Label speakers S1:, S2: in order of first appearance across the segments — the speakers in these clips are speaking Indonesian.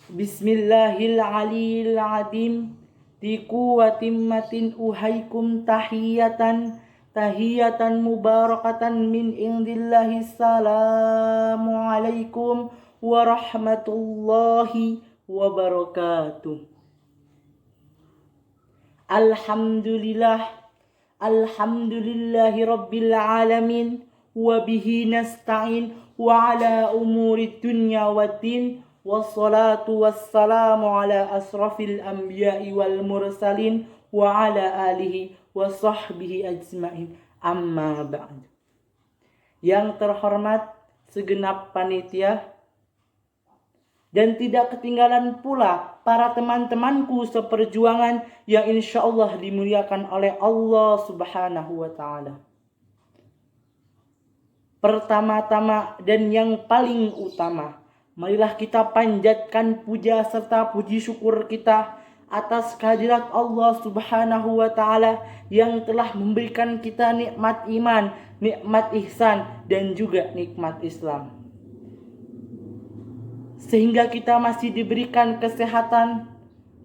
S1: Bismillahirrahmanirrahim. Tiku wa timmatin uhaikum tahiyatan mubarakatan min indillahi. Assalamu alaikum warahmatullahi wabarakatuh. Alhamdulillahi rabbil alamin. Wa bihi nasta'in wa ala umuri dunya waddin. Wassalatu wassalamu ala asrafil anbiya'i wal mursalin wa ala alihi wa sahbihi ajma'in. Amma ba'd. Yang terhormat segenap panitia dan tidak ketinggalan pula para teman-temanku seperjuangan yang insya Allah dimuliakan oleh Allah Subhanahu wa ta'ala. Pertama-tama dan yang paling utama, marilah kita panjatkan puja serta puji syukur kita atas kehadirat Allah Subhanahu wa ta'ala yang telah memberikan kita nikmat iman, nikmat ihsan, dan juga nikmat Islam. Sehingga kita masih diberikan kesehatan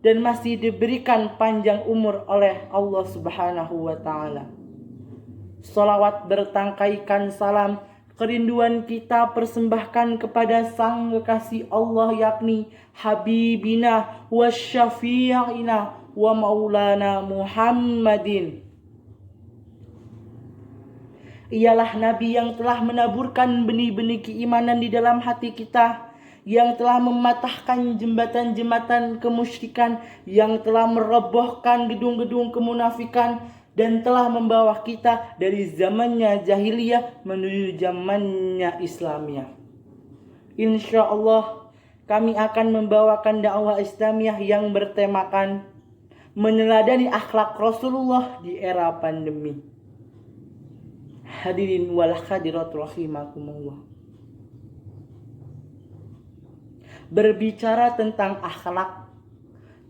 S1: dan masih diberikan panjang umur oleh Allah Subhanahu wa ta'ala. Salawat bertangkaikan salam kerinduan kita persembahkan kepada sang kekasih Allah, yakni Habibina wa Syafi'ina wa Maulana Muhammadin. Ialah Nabi yang telah menaburkan benih-benih keimanan di dalam hati kita, yang telah mematahkan jembatan-jembatan kemusyrikan, yang telah merobohkan gedung-gedung kemunafikan, dan telah membawa kita dari zamannya jahiliyah menuju zamannya Islamiyah. Insya Allah kami akan membawakan dakwah Islamiyah yang bertemakan meneladani akhlak Rasulullah di era pandemi. Hadirin wal hadirat rahimakumullah. Berbicara tentang akhlak,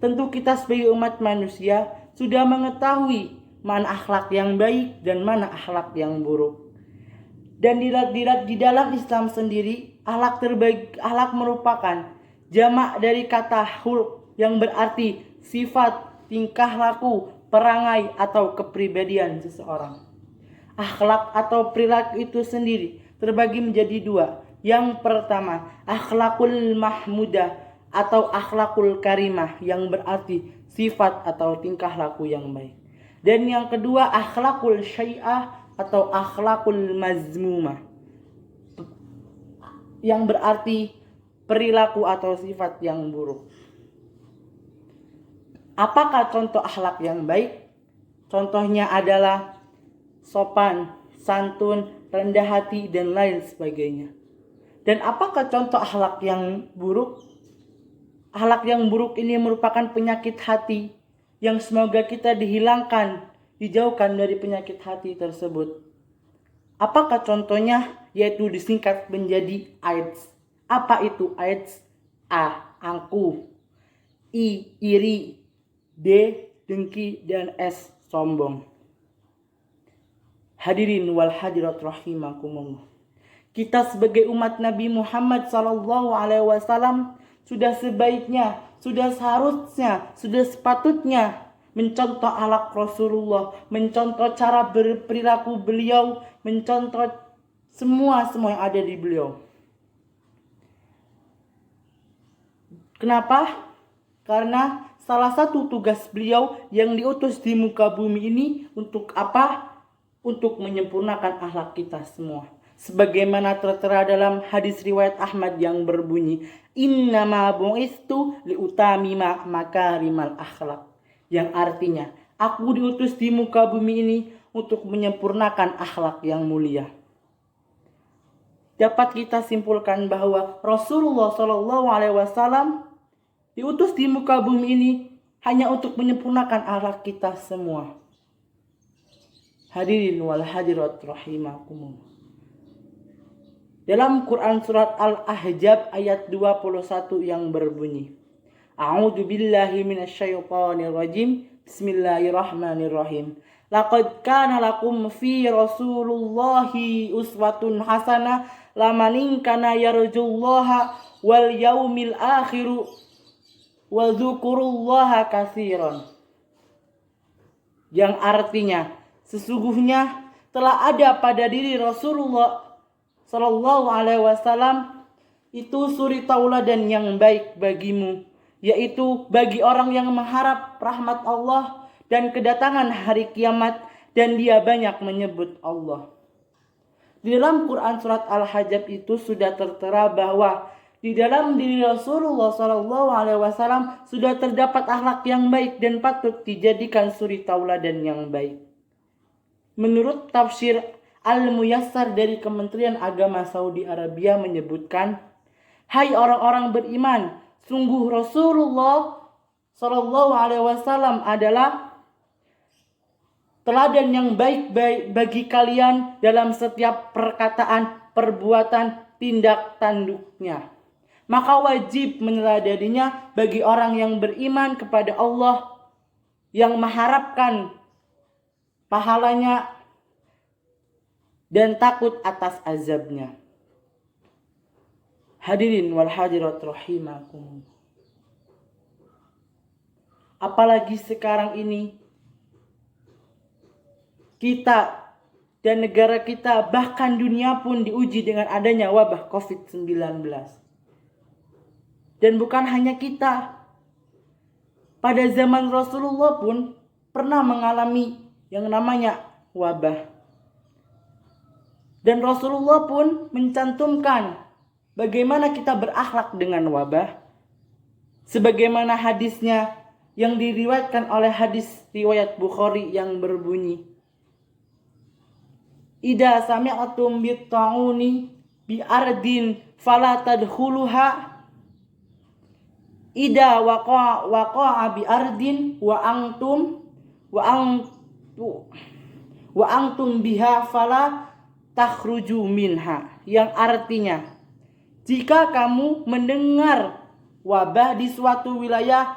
S1: tentu kita sebagai umat manusia sudah mengetahui mana akhlak yang baik dan mana akhlak yang buruk. Dan di dalam Islam sendiri, akhlak terbaik, akhlak merupakan jamak dari kata khulq yang berarti sifat, tingkah laku, perangai atau kepribadian seseorang. Akhlak atau perilaku itu sendiri terbagi menjadi dua. Yang pertama, akhlakul mahmudah atau akhlakul karimah yang berarti sifat atau tingkah laku yang baik. Dan yang kedua, akhlakul syai'ah atau akhlakul mazmumah yang berarti perilaku atau sifat yang buruk. Apakah contoh akhlak yang baik? Contohnya adalah sopan, santun, rendah hati, dan lain sebagainya. Dan apakah contoh akhlak yang buruk? Akhlak yang buruk ini merupakan penyakit hati yang semoga kita dihilangkan, dijauhkan dari penyakit hati tersebut. Apakah contohnya? Yaitu disingkat menjadi AIDS. Apa itu AIDS? A. Angkuh. I. Iri. D. Dengki. Dan S. Sombong. Hadirin wal hadirat rahimakumullah. Kita sebagai umat Nabi Muhammad SAW sudah sebaiknya, sudah seharusnya, sudah sepatutnya mencontoh akhlak Rasulullah, mencontoh cara berperilaku beliau, mencontoh semua yang ada di beliau. Kenapa? Karena salah satu tugas beliau yang diutus di muka bumi ini untuk apa? Untuk menyempurnakan akhlak kita semua. Sebagaimana tertera dalam hadis riwayat Ahmad yang berbunyi, innama bu'istu liutamima makarimal akhlak, yang artinya aku diutus di muka bumi ini untuk menyempurnakan akhlak yang mulia. Dapat kita simpulkan bahwa Rasulullah SAW diutus di muka bumi ini hanya untuk menyempurnakan akhlak kita semua. Hadirin wal hadirat rahimakumullah. Dalam Quran surat Al-Ahzab ayat 21 yang berbunyi, A'udzu billahi minasyaitonir rajim. Bismillahirrahmanirrahim. Laqad kana lakum fi Rasulillahi uswatun hasanah liman kana yarjullaha wal yaumil akhir wa dzukurullaha katsiran. Yang artinya sesungguhnya telah ada pada diri Rasulullah sallallahu alaihi wasallam itu suri tauladan yang baik bagimu, yaitu bagi orang yang mengharap rahmat Allah dan kedatangan hari kiamat, dan dia banyak menyebut Allah. Di dalam Quran surat Al-Hajj itu sudah tertera bahwa di dalam diri Rasulullah sallallahu alaihi wasallam sudah terdapat akhlak yang baik dan patut dijadikan suri tauladan yang baik. Menurut tafsir Al-Muyassar dari Kementerian Agama Saudi Arabia menyebutkan, hai orang-orang beriman, sungguh Rasulullah sallallahu alaihi wasallam adalah teladan yang baik bagi kalian dalam setiap perkataan, perbuatan, tindak tanduknya. Maka wajib meneladaninya bagi orang yang beriman kepada Allah, yang mengharapkan pahalanya dan takut atas azabnya. Hadirin wal hadirat rahimakum. Apalagi sekarang ini kita dan negara kita, bahkan dunia pun diuji dengan adanya wabah COVID-19. Dan bukan hanya kita. Pada zaman Rasulullah pun pernah mengalami yang namanya wabah. Dan Rasulullah pun mencantumkan bagaimana kita berakhlak dengan wabah. Sebagaimana hadisnya yang diriwayatkan oleh hadis riwayat Bukhari yang berbunyi, Idza sami'tum bit-ta'uni bi ardin fala tadkhuluha. Idza waqa'a bi ardin wa antum biha fala takhruju minha. Yang artinya, jika kamu mendengar wabah di suatu wilayah,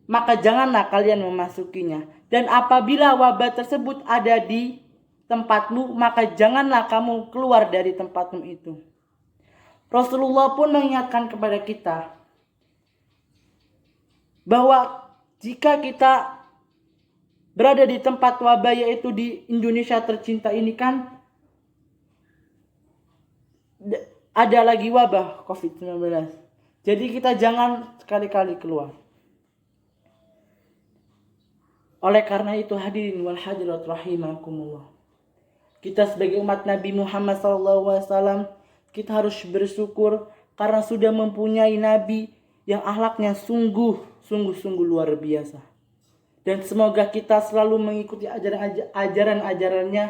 S1: maka janganlah kalian memasukinya. Dan apabila wabah tersebut ada di tempatmu, maka janganlah kamu keluar dari tempatmu itu. Rasulullah pun mengingatkan kepada kita bahwa jika kita berada di tempat wabah, yaitu di Indonesia tercinta ini kan ada lagi wabah COVID-19. Jadi kita jangan sekali-kali keluar. Oleh karena itu hadirin wal hadirat rahimakumullah, kita sebagai umat Nabi Muhammad SAW, kita harus bersyukur karena sudah mempunyai Nabi yang akhlaknya sungguh luar biasa. Dan semoga kita selalu mengikuti ajaran-ajarannya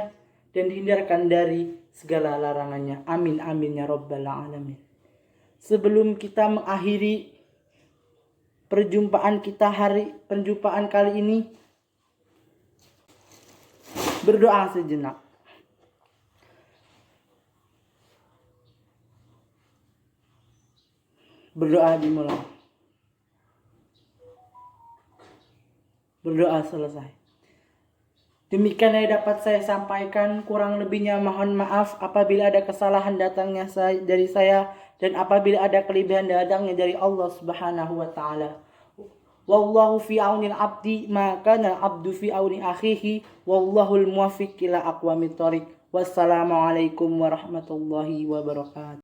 S1: dan dihindarkan dari segala larangannya. Amin amin ya rabbal alamin. Sebelum kita mengakhiri perjumpaan kali ini, berdoa sejenak. Berdoa dimulai. Berdoa selesai. Demikian yang dapat saya sampaikan, kurang lebihnya mohon maaf apabila ada kesalahan datangnya dari saya, dan apabila ada kelebihan datangnya dari Allah Subhanahu wa taala. Wallahu fi aunil abdi ma kana abdu fi auni akhihi wallahul muwaffiq ila aqwamit thoriq. Wassalamualaikum warahmatullahi wabarakatuh.